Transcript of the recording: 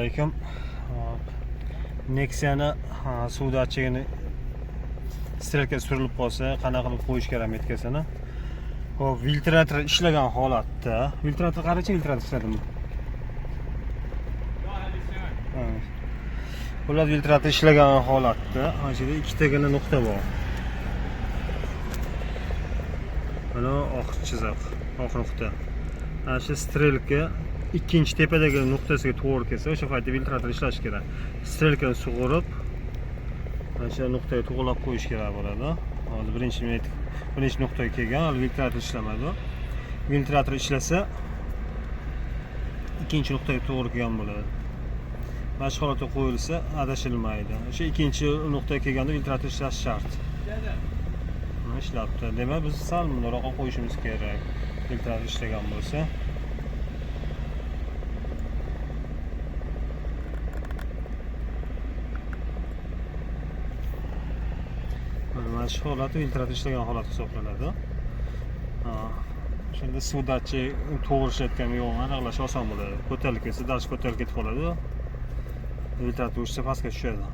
alaykum. Nexia'ni suv datchigini strelka surilib qolsa, qanaqa qilib qo'yish kerak metkasini? Hop, filtrator ishlagan holatda, filtrator qarachi filtrator ishladimi? Bular filtrator ishlagan holatda, mana shu yerda ikkitagina nuqta bor. Mana oq chiziq, oq nuqta. Ana shu strelka ikkinchi tepadagi nuqtasiga to'g'ri kelsa, o'sha paytda filtrator ishlashi kerak. Strelkani sug'urib, mana shu nuqtaga to'g'rilab qo'yish kerak bo'ladi. Hozir birinchi nuqtaga kelgan, hali filtrator ishlamadi. Filtrator ishlasa, ikkinchi nuqtaga to'g'ri kelgan bo'ladi. Mana shu holatga qo'yilsa, adashilmaydi. O'sha ikkinchi nuqtaga kelganda filtrator ishlashi shart. Ishlabdi. Demak, biz sal bundoqroq qo'yishimiz kerak. Filtrator ishlagan bo'lsa. Mana shu holat filtrator ishlagan holat hisoblanadi. Shunda suv datchi to'g'ri ishlayotganmi yo'qmi aniqlash oson bo'ladi. Ko'tarilib ketsa, datch ko'tarilib ketib qoladi. Filtrator ursa pastga tushadi.